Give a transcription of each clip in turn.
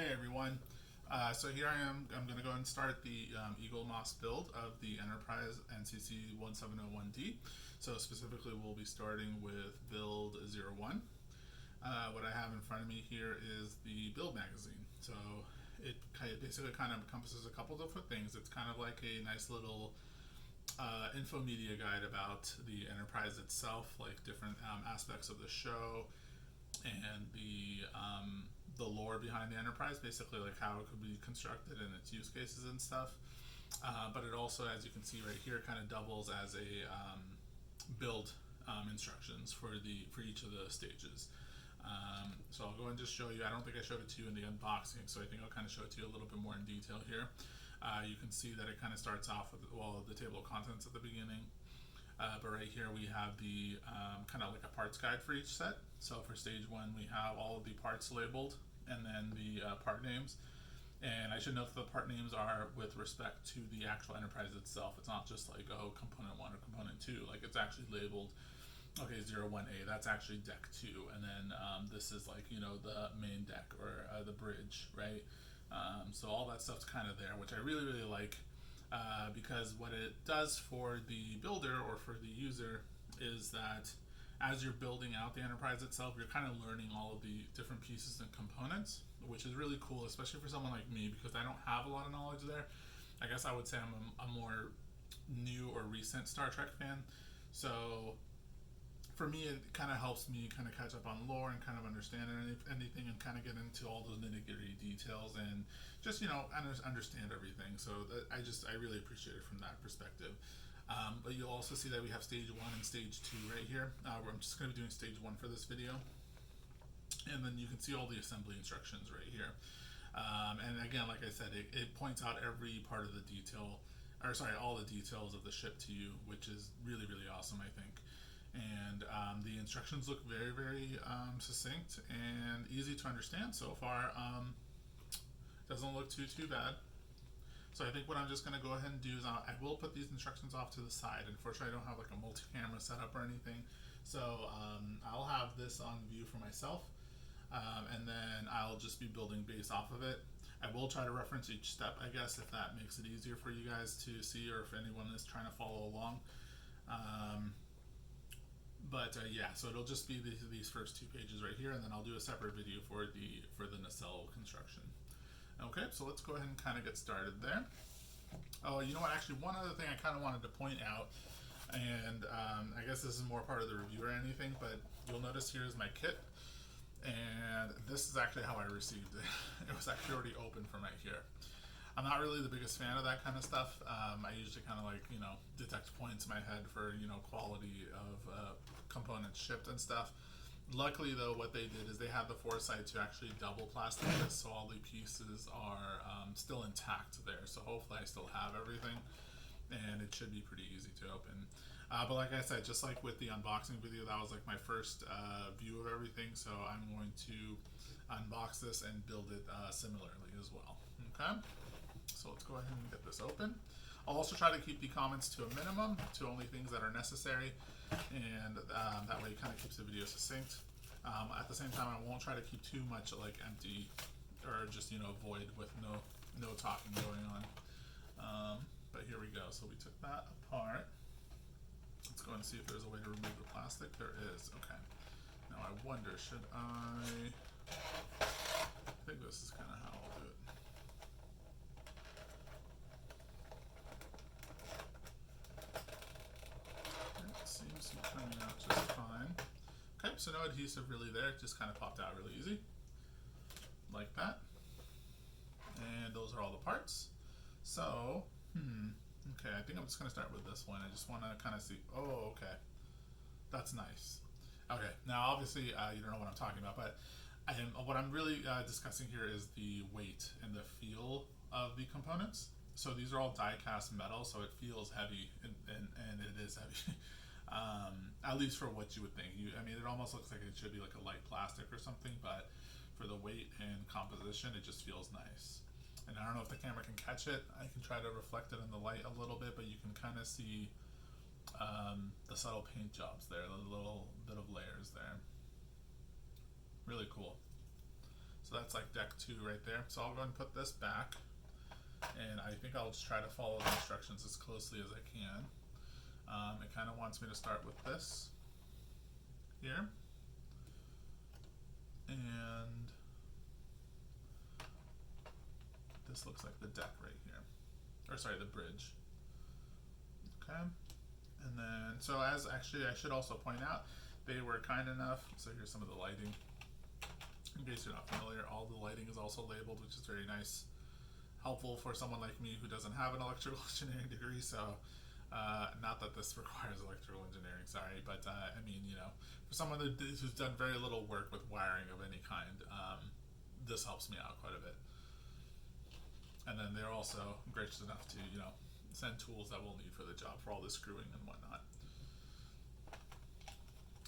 Hey everyone. So here I am. I'm going to go and start the Eaglemoss build of the Enterprise NCC-1701-D. So specifically we'll be starting with build 01. What I have in front of me here is the build magazine. So it basically kind of encompasses a couple different things. It's kind of like a nice little info media guide about the Enterprise itself, like different aspects of the show, and the lore behind the Enterprise, basically like how it could be constructed and its use cases and stuff. But it also, as you can see right here, kind of doubles as a build instructions for each of the stages. So I'll go and just show you. I don't think I showed it to you in the unboxing, so I think I'll kind of show it to you a little bit more in detail here. You can see that it kind of starts off with the table of contents at the beginning. But right here we have the kind of like a parts guide for each set. So for stage one, we have all of the parts labeled and then the part names. And I should note that the part names are with respect to the actual Enterprise itself. It's not just like, oh, component 1 or component 2. Like, it's actually labeled, okay, 01A, that's actually deck 2. And then this is like, the main deck or the bridge, right? So all that stuff's kind of there, which I really, really like. Because what it does for the builder or for the user is that as you're building out the Enterprise itself, you're kind of learning all of the different pieces and components, which is really cool, especially for someone like me, because I don't have a lot of knowledge there. I guess I would say I'm a more new or recent Star Trek fan. So for me, it kind of helps me kind of catch up on lore and kind of understand anything and kind of get into all those nitty gritty details and just understand everything. So I really appreciate it from that perspective. But you'll also see that we have stage 1 and stage 2 right here. I'm just going to be doing stage 1 for this video, and then you can see all the assembly instructions right here. And again, like I said, it points out every part of the detail, or sorry, all the details of the ship to you, which is really, really awesome, I think. And the instructions look very, very succinct and easy to understand so far. Doesn't look too bad. So I think what I'm just going to go ahead and do is I will put these instructions off to the side. Unfortunately, I don't have like a multi-camera setup or anything. So I'll have this on view for myself. And then I'll just be building based off of it. I will try to reference each step, I guess, if that makes it easier for you guys to see, or if anyone is trying to follow along. Yeah, so it'll just be these first 2 pages right here, and then I'll do a separate video for the nacelle construction. Okay, so let's go ahead and kind of get started there. Oh, you know what? Actually, one other thing I kind of wanted to point out, and I guess this is more part of the review or anything, but you'll notice here is my kit, and this is actually how I received it. It was actually already open from right here. I'm not really the biggest fan of that kind of stuff. I usually kind of like, detect points in my head for, quality of components shipped and stuff. Luckily, though, what they did is they had the foresight to actually double plastic this, so all the pieces are still intact there. So hopefully I still have everything, and it should be pretty easy to open. But like I said, just like with the unboxing video, that was like my first view of everything, so I'm going to unbox this and build it similarly as well. Okay? So let's go ahead and get this open. I'll also try to keep the comments to a minimum, to only things that are necessary, and that way it kind of keeps the video succinct. At the same time, I won't try to keep too much like empty or just void with no talking going on. But here we go. So we took that apart. Let's go and see if there's a way to remove the plastic. There is. Okay. Now I wonder, should I think this is kind of how I'll do it. It seems to be coming out just fine. Okay, so no adhesive really there. It just kind of popped out really easy. Like that. And those are all the parts. So, okay, I think I'm just going to start with this one. I just want to kind of see. Oh, okay. That's nice. Okay, now obviously you don't know what I'm talking about, but what I'm really discussing here is the weight and the feel of the components. So these are all die-cast metal, so it feels heavy, and it is heavy. At least for what you would think. I mean, it almost looks like it should be like a light plastic or something, but for the weight and composition, it just feels nice. And I don't know if the camera can catch it. I can try to reflect it in the light a little bit, but you can kind of see the subtle paint jobs there, the little bit of layers there. Really cool. So that's like deck 2 right there. So I'll go and put this back, and I think I'll just try to follow the instructions as closely as I can. It kind of wants me to start with this here, and this looks like the deck right here, or sorry, the bridge. Okay, and then so as actually I should also point out, they were kind enough. So here's some of the lighting. In case you're not familiar, all the lighting is also labeled, which is very nice, helpful for someone like me who doesn't have an electrical engineering degree. So not that this requires electrical engineering, sorry, but I mean, you know, for someone who's done very little work with wiring of any kind, this helps me out quite a bit. And then they're also gracious enough to, you know, send tools that we'll need for the job for all the screwing and whatnot.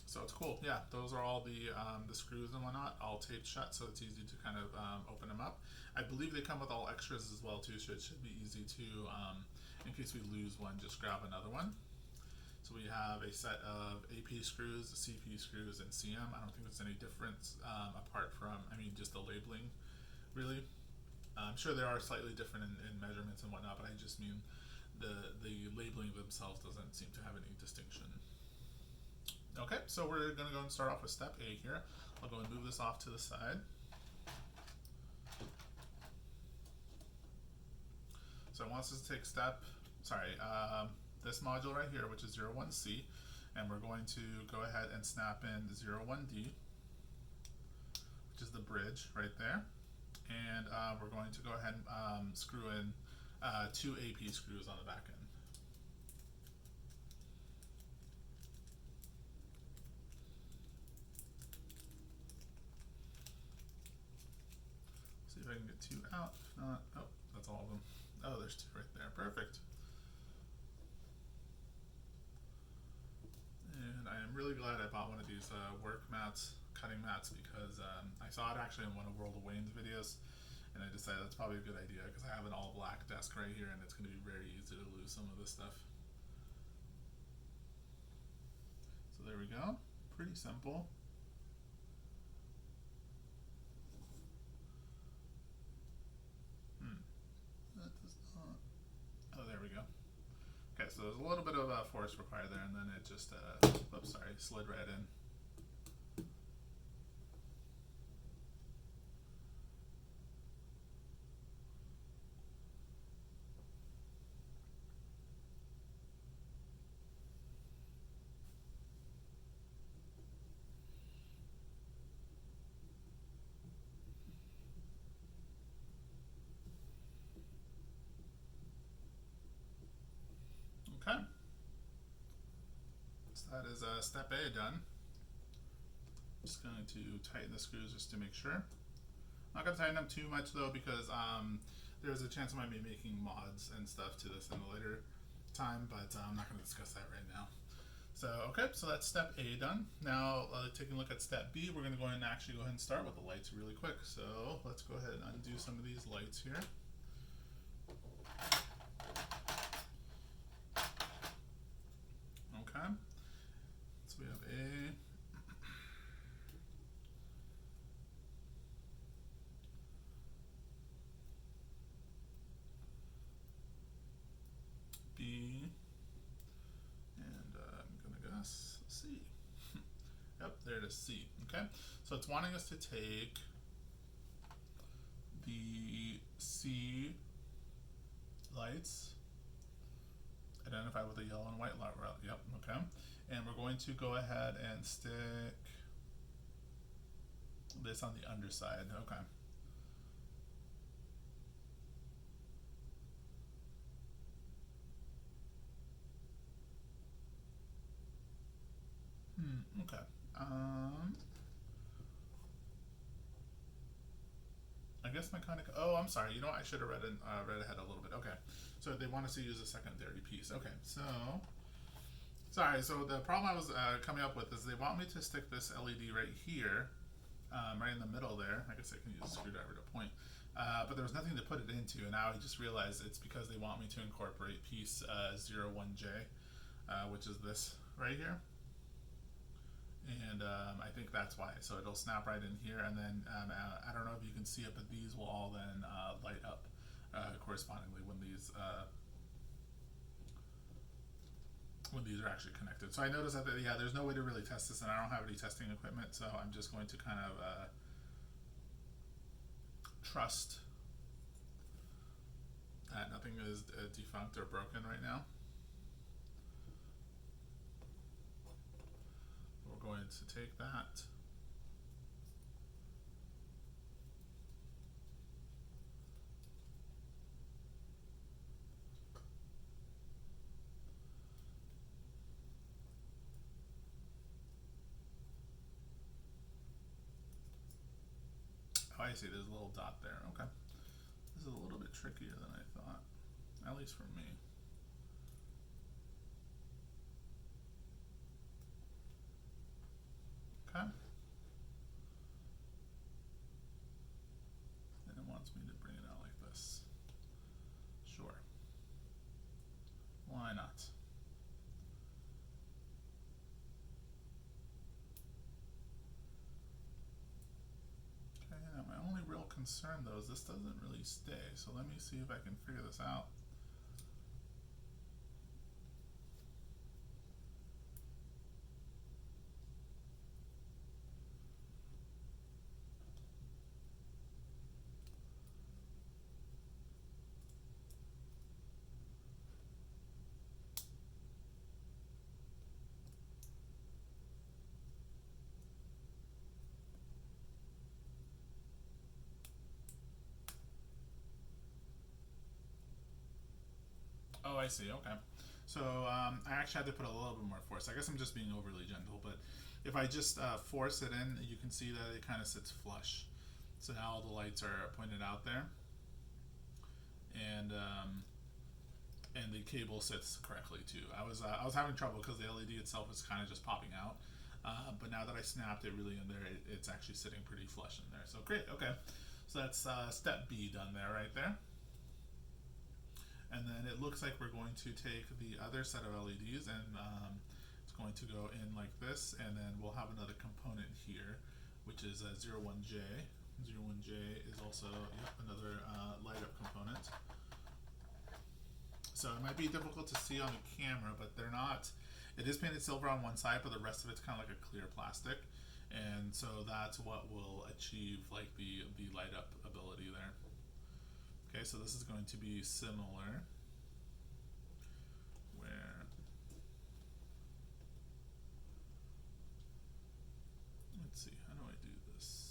So it's cool. Yeah, those are all the screws and whatnot, all taped shut, so it's easy to kind of open them up. I believe they come with all extras as well too, so it should be easy to, in case we lose one, just grab another one. So we have a set of AP screws, CP screws, and CM. I don't think there's any difference apart from, I mean, just the labeling, really. I'm sure there are slightly different in measurements and whatnot, but I just mean the labeling themselves doesn't seem to have any distinction. Okay, so we're going to go and start off with step A here. I'll go and move this off to the side. So it wants us to take this module right here, which is 01C, and we're going to go ahead and snap in 01D, which is the bridge right there. And we're going to go ahead and screw in 2 AP screws on the back end. See if I can get 2 out. If not, oh, that's all of them. Oh, there's 2 right there. Perfect. And I am really glad I bought one of these work mats, cutting mats, because I saw it actually in one of World of Wayne's videos, and I decided that's probably a good idea because I have an all black desk right here, and it's going to be very easy to lose some of this stuff. So there we go. Pretty simple. That does not. Oh, there we go. Okay, so there's a little bit of force required there, and then it just, oops, sorry, slid right in. Okay, so that is step A done. Just going to tighten the screws just to make sure. I'm not going to tighten them too much though, because there's a chance I might be making mods and stuff to this in a later time, but I'm not going to discuss that right now. So okay, so that's step A done. Now taking a look at step B, we're going to go ahead and actually go ahead and start with the lights really quick. So let's go ahead and undo some of these lights here. Okay, so we have A, B, and I'm gonna guess C. Yep, there it is, C. Okay, so it's wanting us to take the C lights, identified with a yellow and white light. Yep, okay. And we're going to go ahead and stick this on the underside. Okay. Okay. I guess mechanic. Oh, I'm sorry. You know what? I should have read ahead a little bit. Okay. So they want us to use a secondary piece. Okay. So sorry. So the problem I was coming up with is they want me to stick this LED right here, right in the middle there. I guess I can use a screwdriver to point. But there was nothing to put it into, and now I just realized it's because they want me to incorporate piece 01J, which is this right here. And I think that's why. So it'll snap right in here, and then I don't know if you can see it, but these will all then light up correspondingly when these are actually connected. So I noticed that yeah, there's no way to really test this, and I don't have any testing equipment, so I'm just going to kind of trust that nothing is defunct or broken right now. We're going to take that. Oh, I see, there's a little dot there. Okay. This is a little bit trickier than I thought, at least for me. Okay. And it wants me to bring it out like this. Sure. Why not? Okay, now my only real concern though is this doesn't really stay, so let me see if I can figure this out. Oh, I see. Okay. So I actually had to put a little bit more force. I guess I'm just being overly gentle, but if I just force it in, you can see that it kind of sits flush. So now all the lights are pointed out there, and the cable sits correctly too. I was having trouble because the LED itself is kind of just popping out, but now that I snapped it really in there, it's actually sitting pretty flush in there. So great. Okay. So that's step B done there, right there. And then it looks like we're going to take the other set of LEDs and it's going to go in like this, and then we'll have another component here, which is a 01J. 01J is also another light up component. So it might be difficult to see on the camera, but they're not, it is painted silver on one side, but the rest of it's kind of like a clear plastic. And so that's what will achieve like the light up ability there. Okay, so this is going to be similar, where, let's see, how do I do this?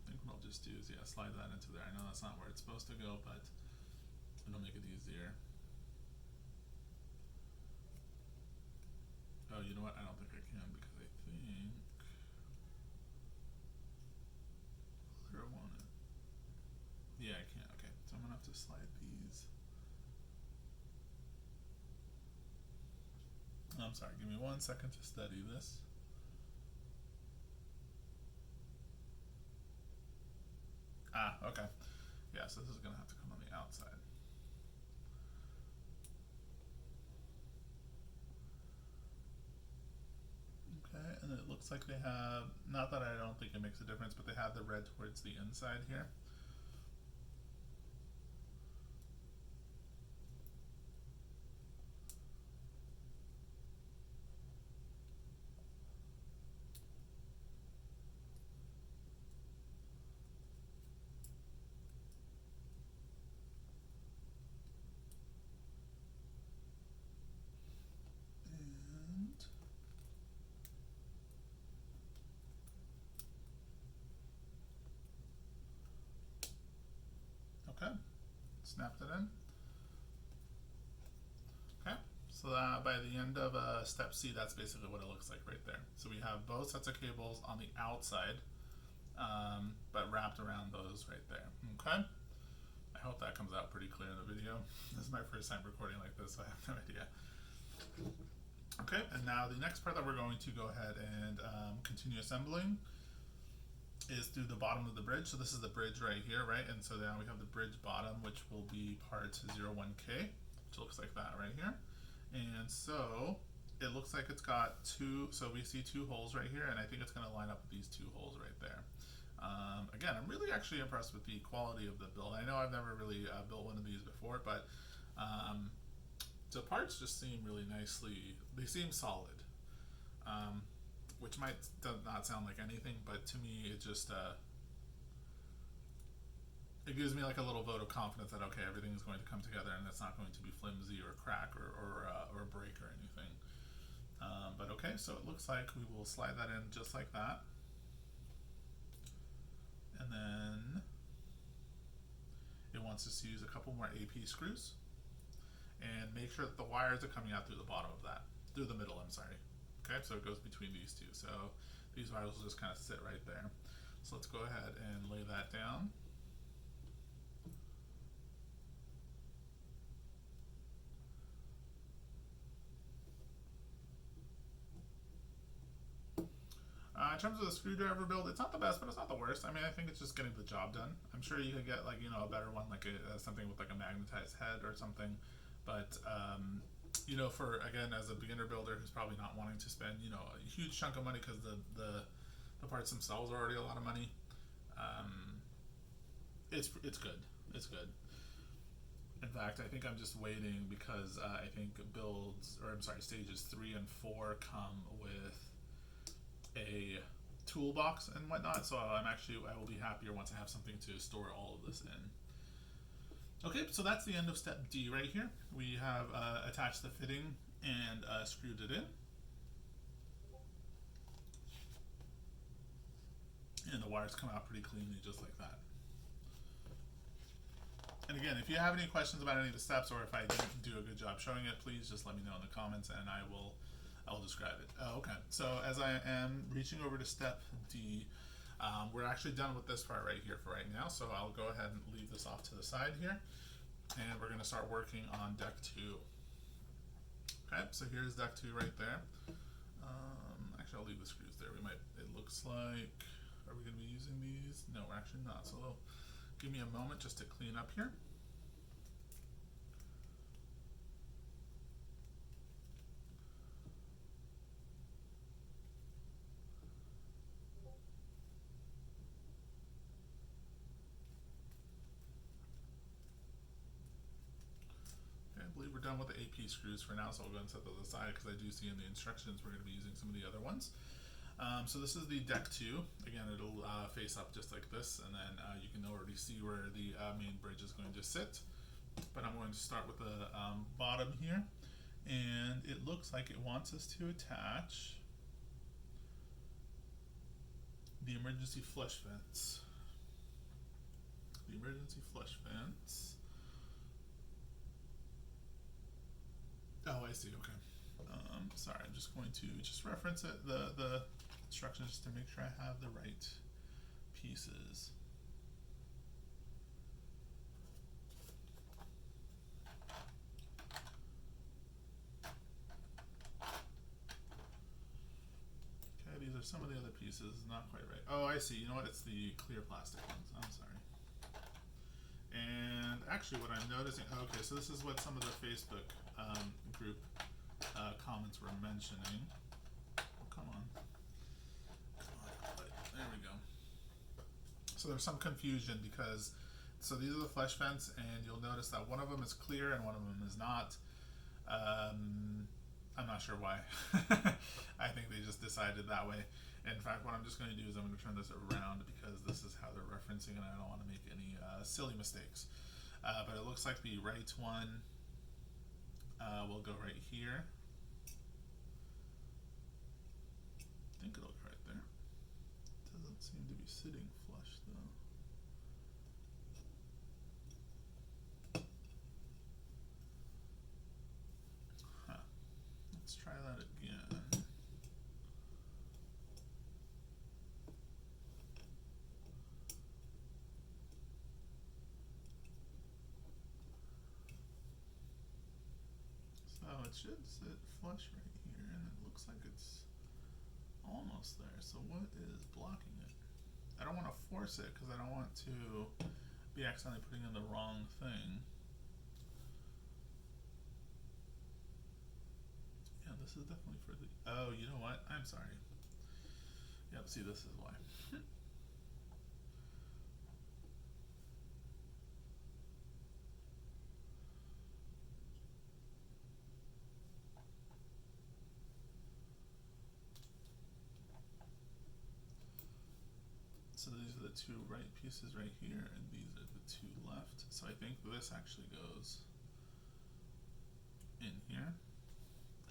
I think what I'll just do is, yeah, slide that into there. I know that's not where it's supposed to go, but it'll make it easier. Oh, you know what? I don't think I can, because I think where I want it. Yeah, I can't. Okay, so I'm gonna have to slide these. I'm sorry. Give me 1 second to study this. Ah, okay. Yeah, so this is gonna have to come on the outside. Okay, and it looks like they have, not that I don't think it makes a difference, but they have the red towards the inside here. And okay, snapped it in. Okay, so that by the end of step C, that's basically what it looks like right there. So we have both sets of cables on the outside, but wrapped around those right there. Okay, I hope that comes out pretty clear in the video. This is my first time recording like this, so I have no idea. Okay, and now the next part that we're going to go ahead and continue assembling is through the bottom of the bridge. So this is the bridge right here, right? And so now we have the bridge bottom, which will be part 01K, which looks like that right here. And so it looks like it's got two, so we see two holes right here, and I think it's going to line up with these two holes right there. Again, I'm really actually impressed with the quality of the build. I know I've never really built one of these before, but the parts just seem really nicely, they seem solid. Which might not sound like anything, but to me it just it gives me like a little vote of confidence that okay, everything's going to come together and it's not going to be flimsy or crack or break or anything. But okay, so it looks like we will slide that in just like that, and then it wants us to use a couple more AP screws and make sure that the wires are coming out through the bottom of that, through the middle. I'm sorry. Okay, so it goes between these two. So these wires will just kind of sit right there. So let's go ahead and lay that down. In terms of the screwdriver build, it's not the best, but it's not the worst. I mean, I think it's just getting the job done. I'm sure you could get like, a better one, like something with like a magnetized head or something. But for, again, as a beginner builder who's probably not wanting to spend, a huge chunk of money because the parts themselves are already a lot of money, it's good. It's good. In fact, I think I'm just waiting because I think stages 3 and 4 come with a toolbox and whatnot. So I will be happier once I have something to store all of this in. Okay, so that's the end of step D right here. We have attached the fitting and screwed it in. And the wires come out pretty cleanly just like that. And again, if you have any questions about any of the steps or if I didn't do a good job showing it, please just let me know in the comments and I will describe it. Okay, so as I am reaching over to step D, we're actually done with this part right here for right now, so I'll go ahead and leave this off to the side here, and we're going to start working on deck 2. Okay, so here's deck 2 right there. Actually, I'll leave the screws there. It looks like, are we going to be using these? No, we're actually not, so give me a moment just to clean up here. I believe we're done with the AP screws for now, so I'll go and set those aside because I do see in the instructions we're going to be using some of the other ones. So this is the deck 2. Again, it'll face up just like this, and then you can already see where the main bridge is going to sit. But I'm going to start with the bottom here, and it looks like it wants us to attach the emergency flush vents. The emergency flush vents. Oh, I see. Okay. Sorry, I'm just going to reference it, the instructions, just to make sure I have the right pieces. Okay, these are some of the other pieces. Not quite right. Oh, I see. You know what? It's the clear plastic ones. I'm sorry. And actually, what I'm noticing. Okay, so this is what some of the Facebook group comments were mentioning. Oh, come on. There we go. So there's some confusion because, so these are the flesh vents, and you'll notice that one of them is clear and one of them is not. I'm not sure why. I think they just decided that way. In fact, what I'm just going to do is I'm going to turn this around because this is how they're referencing and I don't want to make any silly mistakes. But it looks like the right one will go right here. I think it'll go right there. It doesn't seem to be sitting flush though. Huh. Let's try that again. So it should sit flush right here, and it looks like it's almost there. So what is blocking it? I don't want to force it because I don't want to be accidentally putting in the wrong thing. Yeah, this is definitely for the, oh, you know what? I'm sorry. Yep, see, this is why. So these are the two right pieces right here, and these are the two left. So I think this actually goes in here,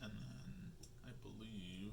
and then I believe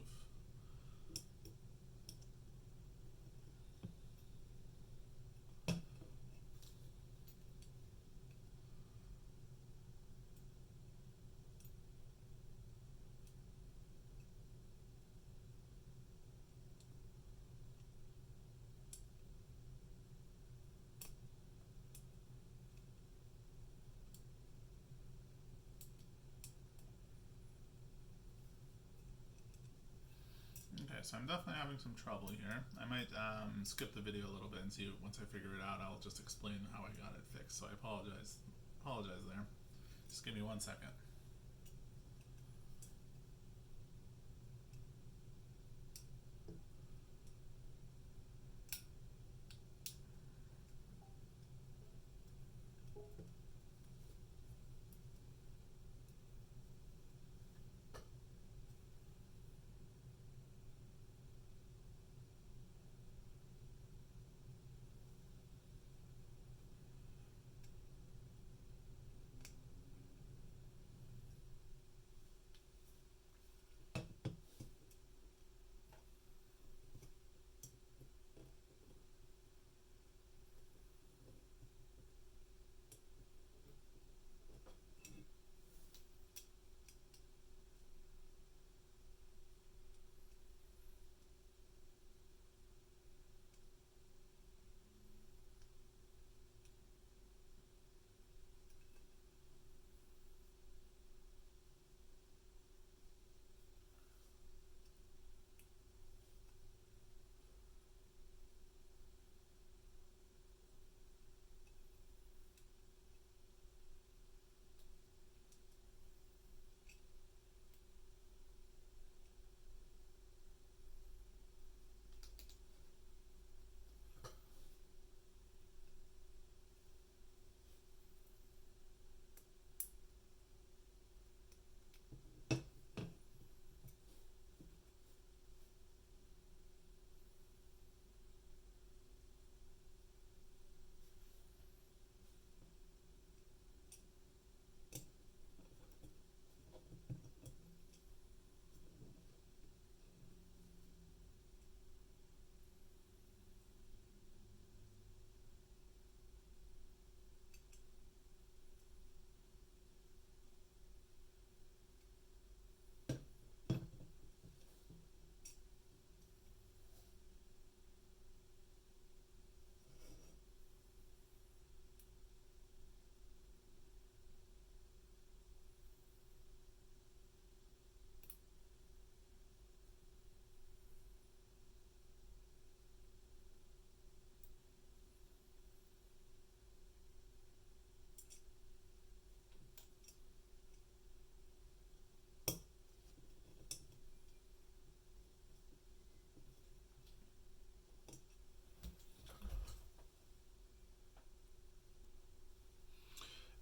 okay, so I'm definitely having some trouble here. I might skip the video a little bit and see once I figure it out. I'll just explain how I got it fixed. So I apologize there. Just give me 1 second.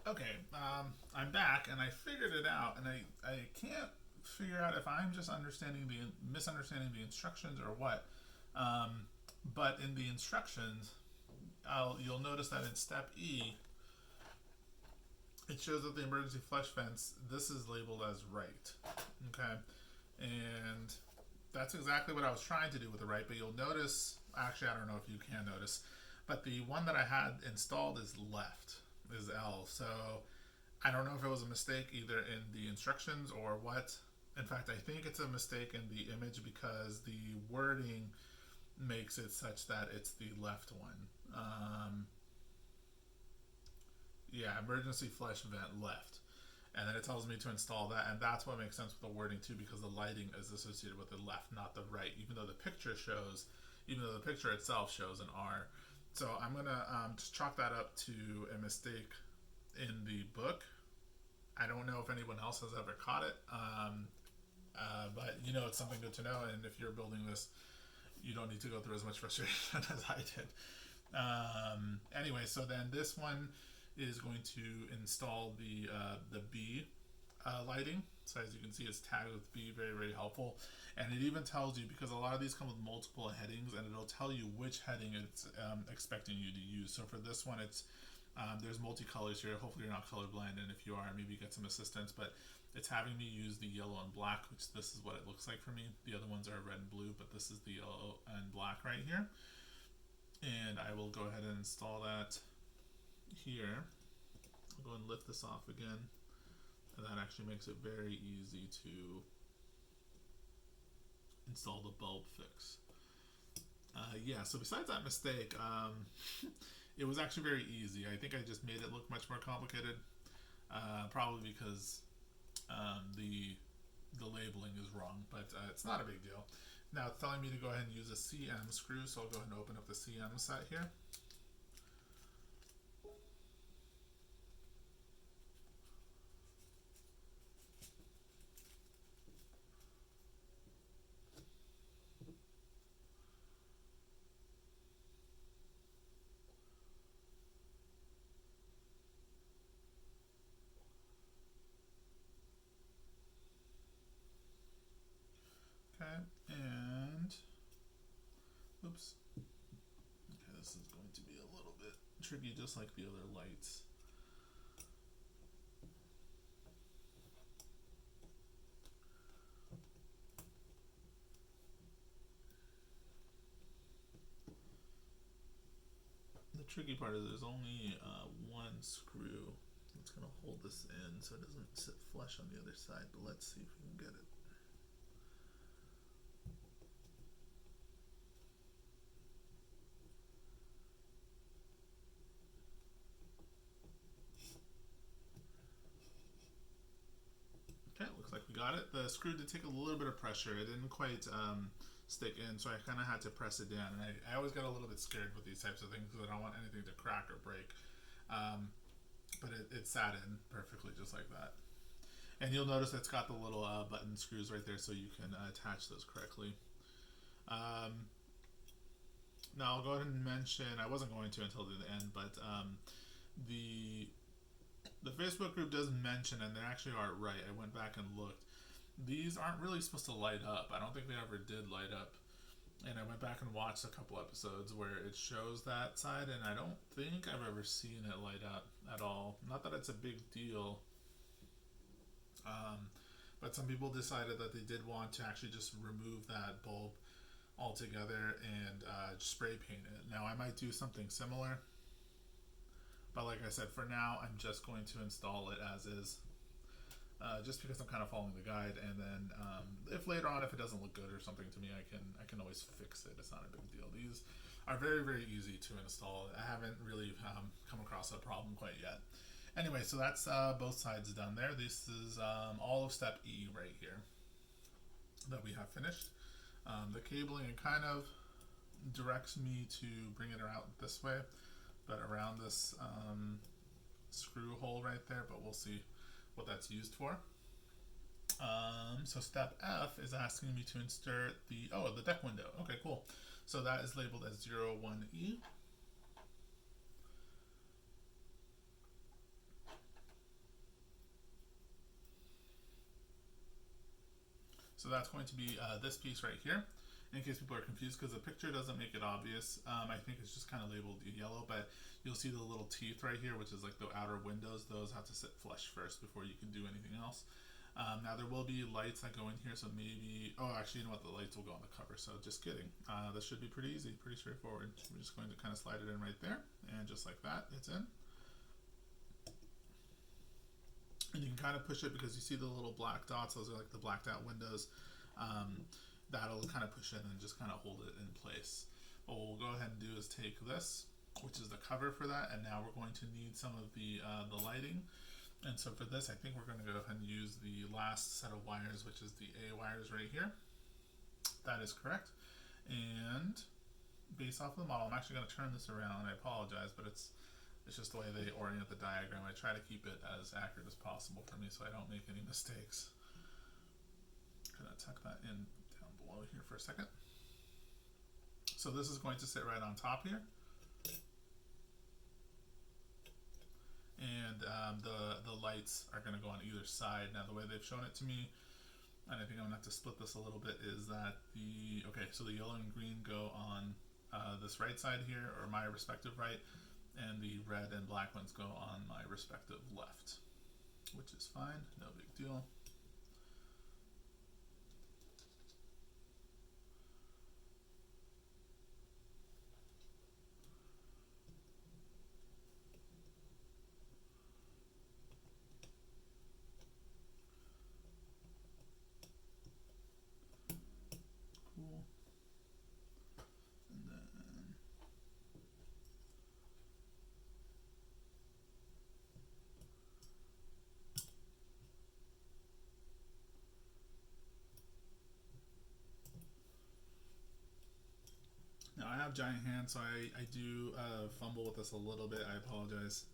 Okay, I'm back and I figured it out, and I can't figure out if I'm just misunderstanding the instructions or what. Um, but in the instructions, you'll notice that in step E, it shows that the emergency flush vents, this is labeled as right. Okay, and that's exactly what I was trying to do with the right. But you'll notice, actually, I don't know if you can notice, but the one that I had installed is left, is L. So I don't know if it was a mistake either in the instructions or what. In fact, I think it's a mistake in the image because the wording makes it such that it's the left one. Yeah, emergency flush vent left. And then it tells me to install that, and that's what makes sense with the wording too, because the lighting is associated with the left, not the right. Even though the picture shows even though the picture itself shows an R. So I'm going to just chalk that up to a mistake in the book. I don't know if anyone else has ever caught it, but it's something good to know. And if you're building this, you don't need to go through as much frustration as I did. Anyway, so then this one is going to install the B lighting. So as you can see, it's tagged with B, very, very helpful. And it even tells you, because a lot of these come with multiple headings, and it'll tell you which heading it's expecting you to use. So for this one, it's there's multicolors here. Hopefully you're not colorblind, and if you are, maybe get some assistance. But it's having me use the yellow and black, which this is what it looks like for me. The other ones are red and blue, but this is the yellow and black right here. And I will go ahead and install that here. I'll go and lift this off again. And that actually makes it very easy to install the bulb fix. Yeah, so besides that mistake, it was actually very easy. I think I just made it look much more complicated, probably because the labeling is wrong, but it's not a big deal. Now it's telling me to go ahead and use a CM screw, so I'll go ahead and open up the CM set here. Okay, and oops. Okay, this is going to be a little bit tricky, just like the other lights. The tricky part is there's only one screw that's going to hold this in so it doesn't sit flush on the other side, but let's see if we can get it. Okay, looks like we got it. The screw did take a little bit of pressure. It didn't quite stick in, so I kind of had to press it down. And I always get a little bit scared with these types of things because I don't want anything to crack or break. But it sat in perfectly just like that. And you'll notice it's got the little button screws right there so you can attach those correctly. Now I'll go ahead and mention, I wasn't going to until the end, but the Facebook group does mention, and they actually are right, I went back and looked, these aren't really supposed to light up. I don't think they ever did light up. And I went back and watched a couple episodes where it shows that side, and I don't think I've ever seen it light up at all. Not that it's a big deal, but some people decided that they did want to actually just remove that bulb altogether and spray paint it. Now I might do something similar, but like I said, for now I'm just going to install it as is, just because I'm kind of following the guide. And then if later on, if it doesn't look good or something to me, I can always fix it. It's not a big deal. These are very, very easy to install. I haven't really come across a problem quite yet. Anyway, so that's both sides done there. This is all of step E right here that we have finished. The cabling, it kind of directs me to bring it out this way, but around this screw hole right there, but we'll see what that's used for. So step F is asking me to insert the deck window. Okay, cool. So that is labeled as 01E. So that's going to be this piece right here, in case people are confused, because the picture doesn't make it obvious. I think it's just kind of labeled yellow, but you'll see the little teeth right here, which is like the outer windows. Those have to sit flush first before you can do anything else. Now there will be lights that go in here, so maybe, actually, you know what, the lights will go on the cover, so just kidding. This should be pretty easy, pretty straightforward. We're just going to kind of slide it in right there, and just like that, it's in. And you can kind of push it because you see the little black dots, those are like the blacked out windows. That'll kind of push in and just kind of hold it in place. What we'll go ahead and do is take this, which is the cover for that, and now we're going to need some of the lighting. And so for this, I think we're going to go ahead and use the last set of wires, which is the A wires right here. That is correct. And based off of the model. I'm actually going to turn this around. I apologize, but it's just the way they orient the diagram. I try to keep it as accurate as possible for me so I don't make any mistakes. I'm going to tuck that in down below here for a second. So this is going to sit right on top here. And the lights are going to go on either side. Now the way they've shown it to me, and I think I'm going to have to split this a little bit, is that so the yellow and green go on this right side here, or my respective right, and the red and black ones go on my respective left, which is fine, no big deal. Cool. And then now I have giant hands, so I do fumble with this a little bit. I apologize.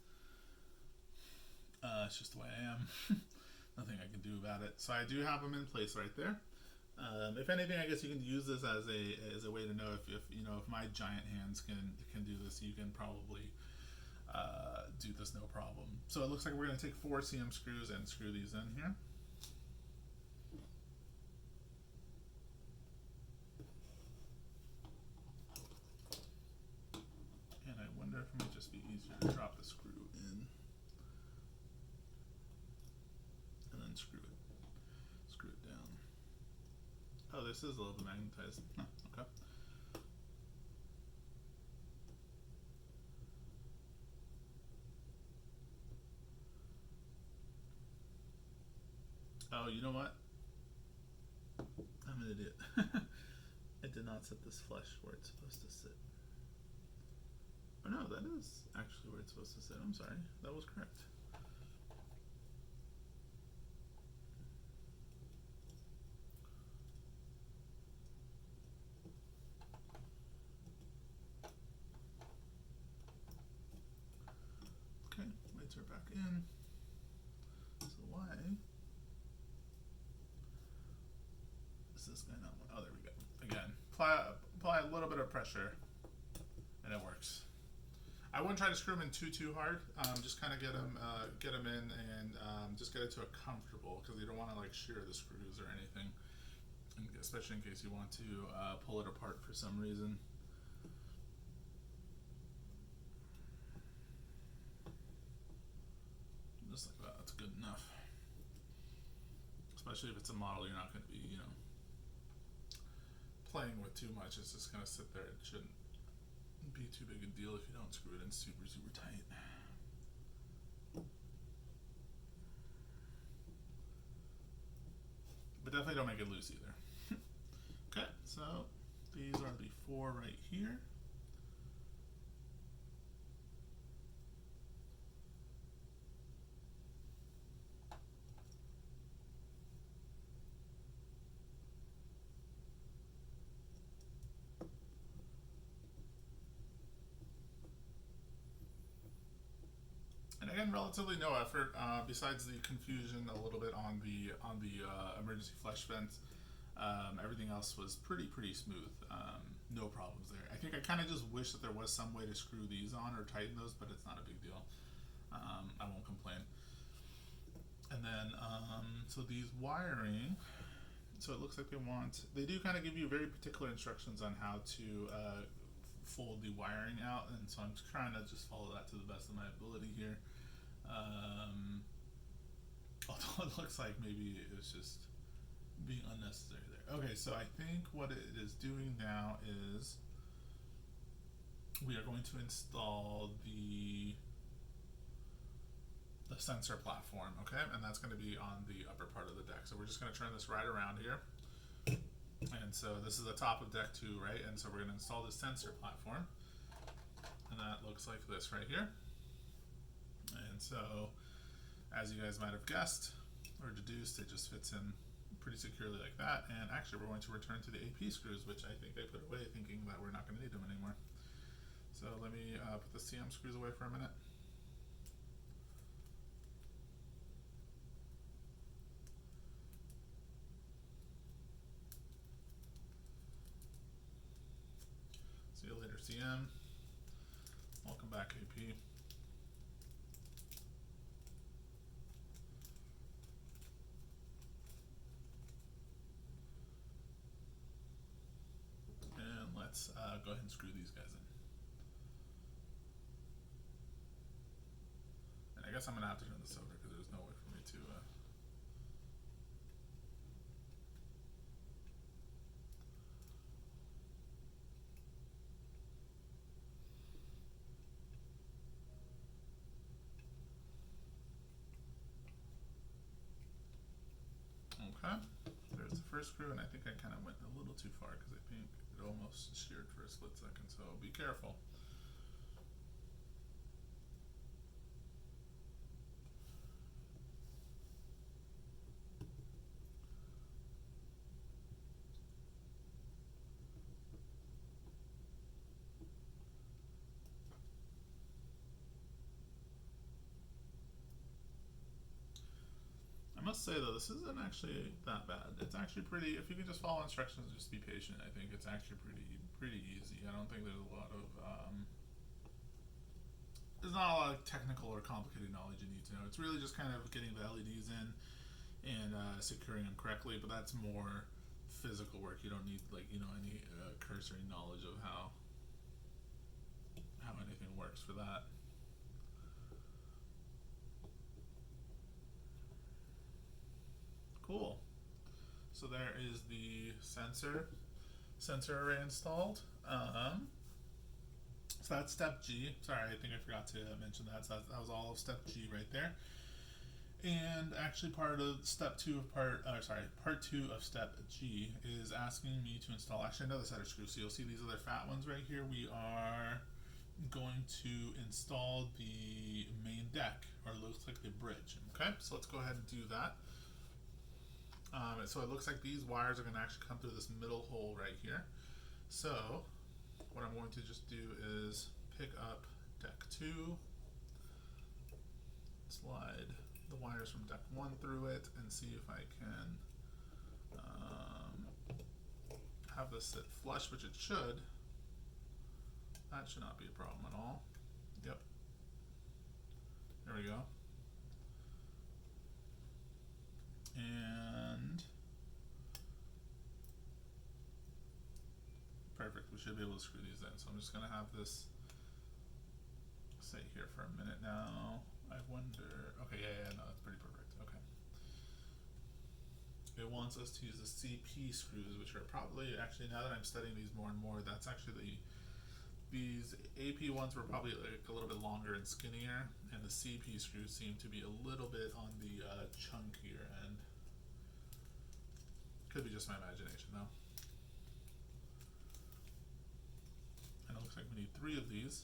It's just the way I am. Nothing I can do about it. So I do have them in place right there. If anything, I guess you can use this as a way to know if my giant hands can do this, you can probably do this no problem. So it looks like we're going to take 4 CM screws and screw these in here. And I wonder if it might just be easier to drop the screw in and then screw it down. Oh, this is a little bit magnetized. Huh, okay. Oh, you know what? I'm an idiot. I did not set this flush where it's supposed to sit. Oh no, that is actually where it's supposed to sit. I'm sorry. That was correct. Okay, lights are back in. So why is this guy not? Oh, there we go. Again, apply a little bit of pressure, and it works. I wouldn't try to screw them in too hard. Just kind of get them in, and just get it to a comfortable, because you don't want to like shear the screws or anything, and especially in case you want to pull it apart for some reason. Just like that. That's good enough. Especially if it's a model you're not going to be, playing with too much. It's just going to sit there. It shouldn't be too big a deal if you don't screw it in super tight. But definitely don't make it loose either. Okay, so these are the 4 right here. And again, relatively no effort, besides the confusion a little bit on the emergency flush vents. Everything else was pretty smooth. No problems there. I think I kind of just wish that there was some way to screw these on or tighten those, but it's not a big deal. I won't complain. And then, so these wiring, so it looks like they do kind of give you very particular instructions on how to fold the wiring out, and so I'm trying to just follow that to the best of my ability here. Although it looks like maybe it was just being unnecessary there. Okay, so I think what it is doing now is we are going to install the sensor platform, okay? And that's going to be on the upper part of the deck. So we're just going to turn this right around here. And so this is the top of deck 2, right? And so we're going to install the sensor platform. And that looks like this right here. And so, as you guys might have guessed or deduced, it just fits in pretty securely like that. And actually we're going to return to the AP screws, which I think I put away thinking that we're not going to need them anymore. So let me put the CM screws away for a minute. See you later, CM. Welcome back, AP. And let's go ahead and screw these guys in. And I guess I'm going to have to turn this over because there's no way for me to... Okay, there's the first screw, and I think I kind of went a little too far because I think it almost sheared for a split second, so be careful. I must say though, this isn't actually that bad. It's actually pretty, if you can just follow instructions and just be patient, I think it's actually pretty easy. I don't think there's a lot of, there's not a lot of technical or complicated knowledge you need to know. It's really just kind of getting the LEDs in and securing them correctly, but that's more physical work. You don't need like, you know, any cursory knowledge of how anything works for that. Cool. So there is the sensor array installed. So that's step G. Sorry, I think I forgot to mention that. So that was all of step G right there. And actually part 2 of step G is asking me to install actually another set of screws. So you'll see these other fat ones right here. We are going to install the main deck, or it looks like the bridge. Okay, so let's go ahead and do that. So it looks like these wires are going to actually come through this middle hole right here. So what I'm going to just do is pick up deck 2, slide the wires from deck 1 through it, and see if I can have this sit flush, which it should. That should not be a problem at all. Yep. There we go. And perfect, we should be able to screw these in. So I'm just gonna have this sit here for a minute now. I wonder, okay, yeah, no, that's pretty perfect, okay. It wants us to use the CP screws, which are probably, actually now that I'm studying these more and more, that's actually these AP ones were probably like a little bit longer and skinnier, and the CP screws seem to be a little bit on the chunkier end. Could be just my imagination though. And it looks like we need 3 of these.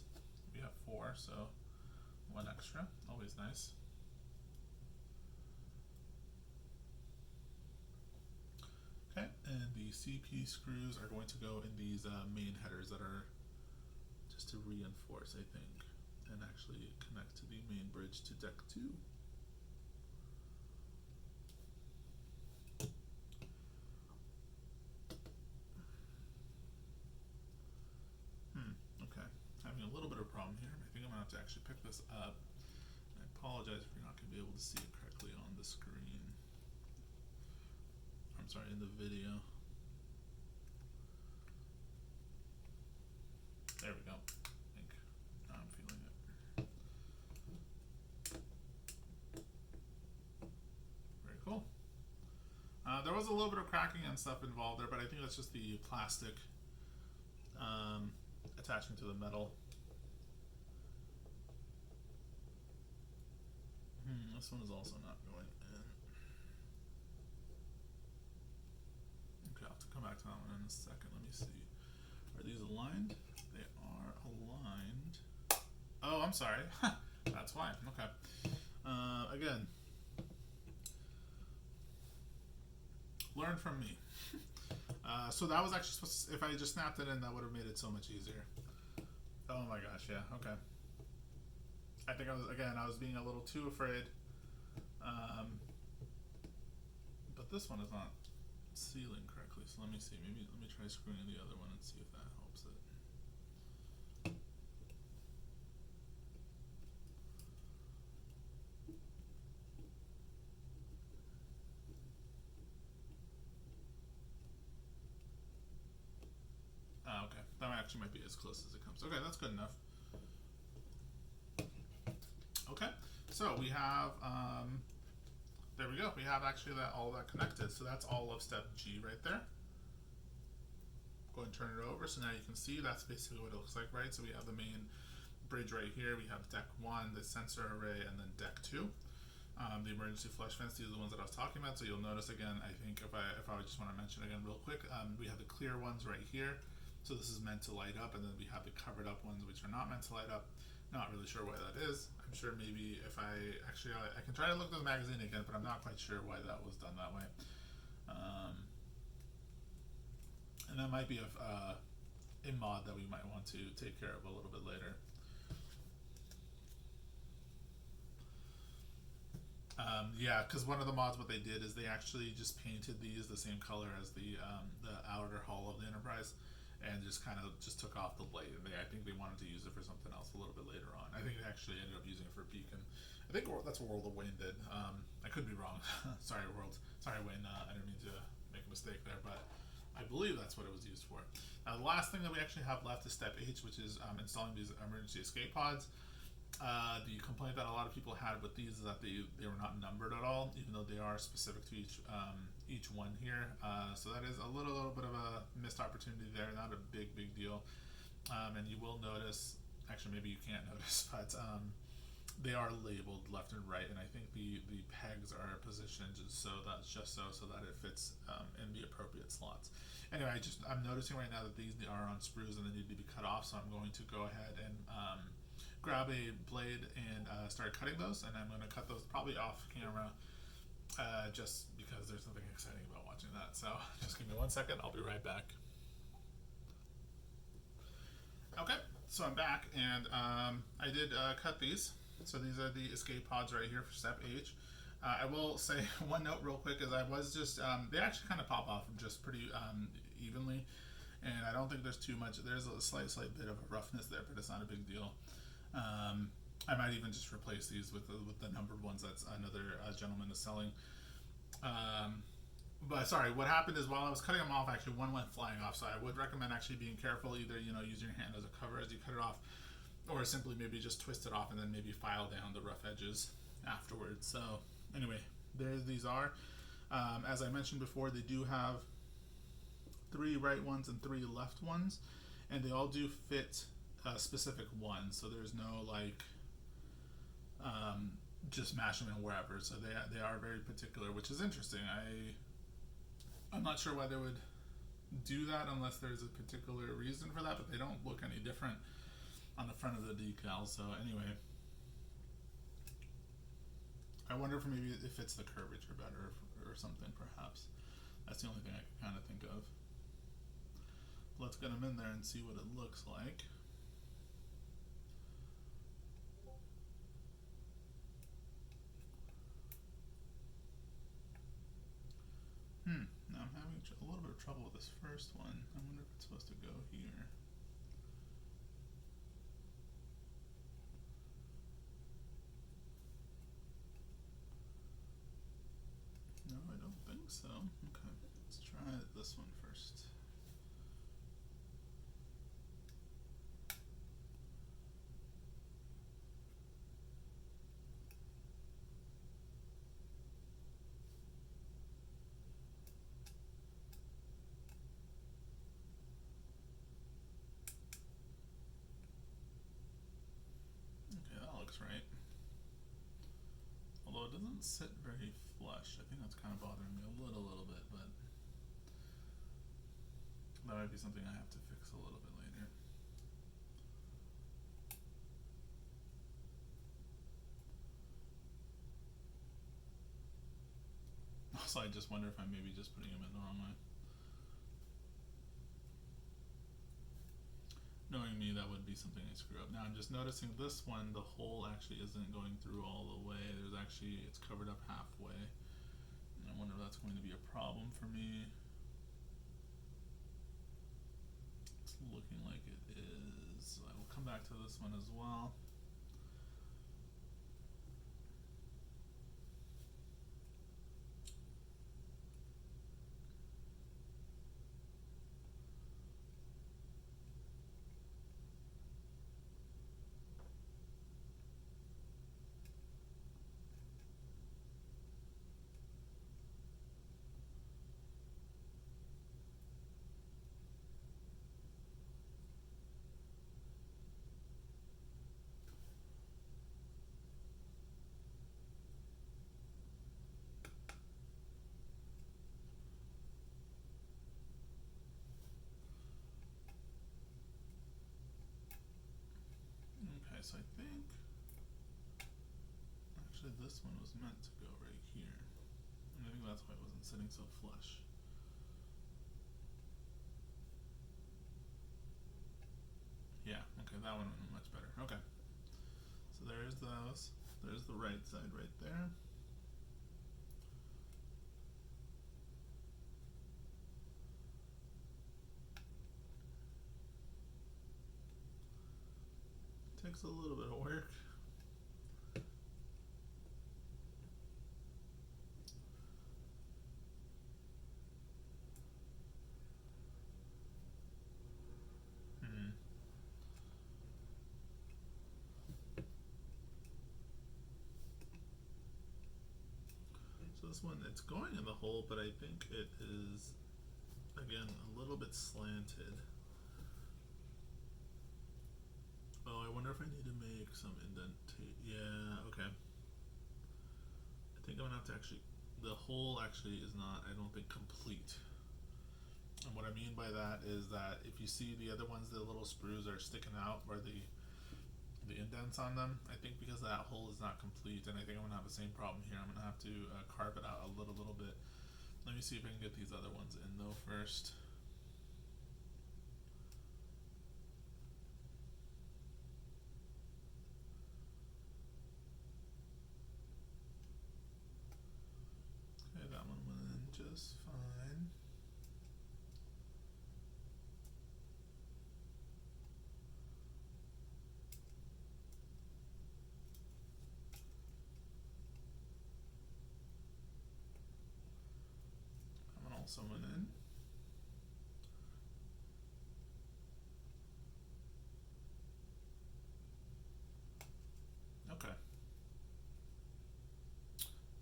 We have 4, so 1 extra, always nice. Okay, and the CP screws are going to go in these main headers that are just to reinforce, I think, and actually connect to the main bridge to deck 2. Okay, having a little bit of a problem here. I think I'm gonna have to actually pick this up. I apologize if you're not gonna be able to see it correctly on the screen. I'm sorry, in the video. There we go. I think now I'm feeling it. Very cool. There was a little bit of cracking and stuff involved there, but I think that's just the plastic attaching to the metal. This one is also not going in. Okay, I'll have to come back to that one in a second. Let me see. Are these aligned? They are aligned. Oh, I'm sorry. That's why. Okay. Again, learn from me. So that was actually supposed to, if I just snapped it in, that would have made it so much easier. Oh my gosh, yeah, okay. I think I was being a little too afraid. But this one is not sealing correctly, so let me see. Maybe let me try screwing in the other one and see if that helps it. Okay, that actually might be as close as it comes. Okay, that's good enough. Okay, so we have, there we go. We have actually all that connected. So that's all of step G right there. Go and turn it over. So now you can see that's basically what it looks like, right? So we have the main bridge right here. We have deck 1, the sensor array, and then deck 2. The emergency flush vents, these are the ones that I was talking about. So you'll notice again, I think if I just want to mention again real quick, we have the clear ones right here. So this is meant to light up, and then we have the covered up ones which are not meant to light up. Not really sure why that is. I'm sure maybe if I can try to look at the magazine again, but I'm not quite sure why that was done that way. And that might be a mod that we might want to take care of a little bit later. Yeah, because one of the mods, what they did is they actually just painted these the same color as the outer hull of the Enterprise, and just kind of just took off the light. And I think they wanted to use it for something else a little bit later on. I think they actually ended up using it for a beacon. I think that's what World of Wayne did. I could be wrong. Sorry, Wayne. I didn't mean to make a mistake there, but I believe that's what it was used for. Now, the last thing that we actually have left is step H, which is installing these emergency escape pods. The complaint that a lot of people had with these is that they were not numbered at all, even though they are specific to each one here. So that is a little bit of a missed opportunity there, not a big deal. And you will notice, actually maybe you can't notice, but they are labeled left and right, and I think the pegs are positioned so that it fits in the appropriate slots. Anyway, I'm noticing right now that these are on sprues and they need to be cut off, so I'm going to go ahead and grab a blade and start cutting those, and I'm going to cut those probably off camera just because there's something exciting about watching that. So just give me 1 second, I'll be right back. Okay, so I'm back, and I did cut these. So these are the escape pods right here for step H. I will say one note real quick is I was just, they actually kind of pop off just pretty evenly, and I don't think there's too much. There's a slight bit of a roughness there, but it's not a big deal. I might even just replace these with the numbered ones that's another gentleman is selling. But sorry, what happened is while I was cutting them off, actually one went flying off. So I would recommend actually being careful. Either use your hand as a cover as you cut it off, or simply maybe just twist it off and then maybe file down the rough edges afterwards. So anyway, these are. As I mentioned before, they do have 3 right ones and 3 left ones, and they all do fit specific ones. So there's no like just mash them in wherever. So they are very particular, which is interesting. I'm not sure why they would do that unless there's a particular reason for that, but they don't look any different on the front of the decal. So anyway, I wonder if maybe it fits the curvature better or something, perhaps. That's the only thing I can kind of think of. Let's get them in there and see what it looks like. Now I'm having a little bit of trouble with this first one. I wonder if it's supposed to go here. No, I don't think so. Okay, let's try this one first. Okay, that looks right. Although it doesn't sit very flush. I think that's kind of bothering me a little bit, but that might be something I have to fix a little bit later. So I just wonder if I'm maybe just putting them in the wrong way. Knowing me, that would be something I screw up. Now I'm just noticing this one, the hole actually isn't going through all the way. There's actually, it's covered up halfway. And I wonder if that's going to be a problem for me. It's looking like it is. I will come back to this one as well. Okay, so I think actually this one was meant to go right here. And I think that's why it wasn't sitting so flush. Yeah, okay, that one went much better. Okay. So there's those. There's the right side right there. Takes a little bit of work. So this one, it's going in the hole, but I think it is, again, a little bit slanted. Oh, I wonder if I need to make some indentation. Yeah, okay. I think I'm gonna have to actually, the hole actually is not, I don't think, complete. And what I mean by that is that if you see the other ones, the little sprues are sticking out where the indents on them, I think because that hole is not complete, and I think I'm gonna have the same problem here. I'm gonna have to carve it out a little bit. Let me see if I can get these other ones in though first. Okay, that one went in just fine. That one also went in. Okay.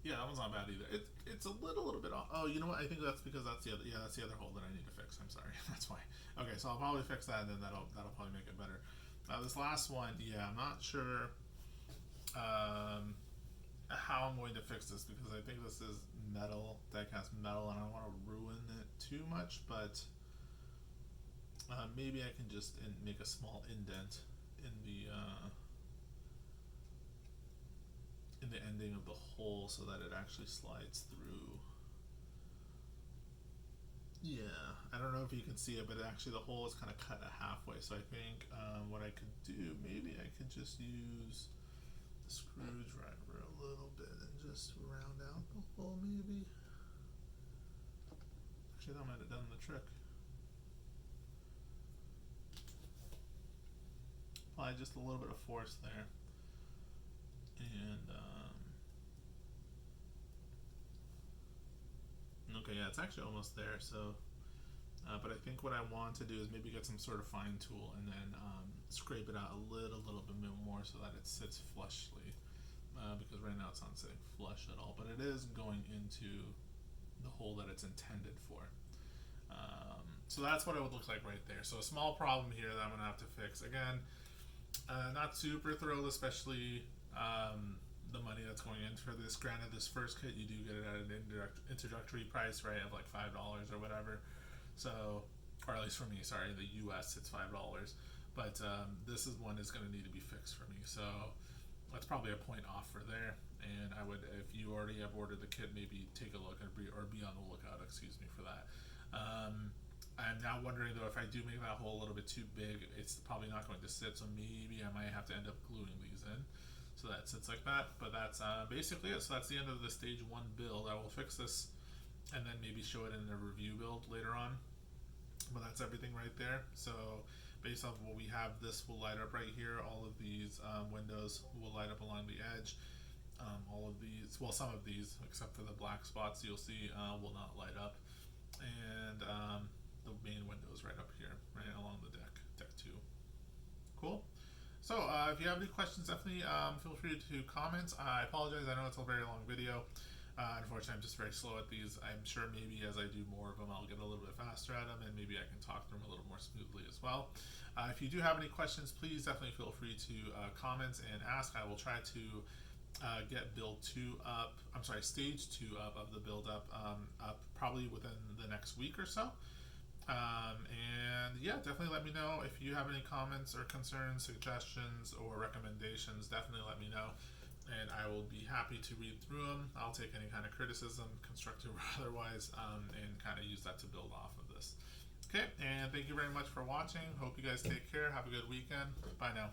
Yeah, that one's not bad either. It's a little bit off. Oh, you know what? I think that's because that's the other. Yeah, that's the other hole that I need to fix. I'm sorry. That's why. Okay, so I'll probably fix that, and then that'll probably make it better. This last one, yeah, I'm not sure how I'm going to fix this because I think this is metal, die-cast metal, and I don't want to ruin it too much. But maybe I can just make a small indent in the ending of the hole so that it actually slides through. Yeah, I don't know if you can see it, but actually the hole is kind of cut at halfway. So I think what I could do, maybe I could just use the screwdriver a little bit and just round out the hole, maybe. Actually, that might have done the trick. Apply just a little bit of force there. And okay, yeah, it's actually almost there. So, but I think what I want to do is maybe get some sort of fine tool and then scrape it out a little bit more so that it sits flushly. Because right now it's not sitting flush at all, but it is going into the hole that it's intended for. So that's what it would look like right there. So a small problem here that I'm gonna have to fix. Again, not super thrilled, especially the money that's going in for this. Granted, this first kit you do get it at an introductory price, right, of like $5 or whatever. So, or at least for me, sorry, in the US it's $5. But this is one is going to need to be fixed for me. So that's probably a point off for there. and I would, if you already have ordered the kit, maybe take a look or be on the lookout, excuse me, for that. I'm now wondering though, if I do make that hole a little bit too big, it's probably not going to sit, so maybe I might have to end up gluing these in so that it sits like that. But that's basically it. So that's the end of the stage 1 build. I will fix this and then maybe show it in a review build later on. But that's everything right there. So based off of what we have, this will light up right here. All of these windows will light up along the edge. All of these, well, some of these, except for the black spots you'll see, will not light up. And the main windows right up here, right along the deck 2. Cool. So if you have any questions, definitely feel free to comment. I apologize, I know it's a very long video. Unfortunately, I'm just very slow at these. I'm sure maybe as I do more of them, I'll get a little bit faster at them, and maybe I can talk through them a little more smoothly as well. If you do have any questions, please definitely feel free to comment and ask. I will try to get build 2 up, I'm sorry, stage 2 up of the build up probably within the next week or so. And yeah, definitely let me know if you have any comments or concerns, suggestions, or recommendations. Definitely let me know, and I will be happy to read through them. I'll take any kind of criticism, constructive or otherwise, and kind of use that to build off of this. Okay, and thank you very much for watching. Hope you guys take care. Have a good weekend. Bye now.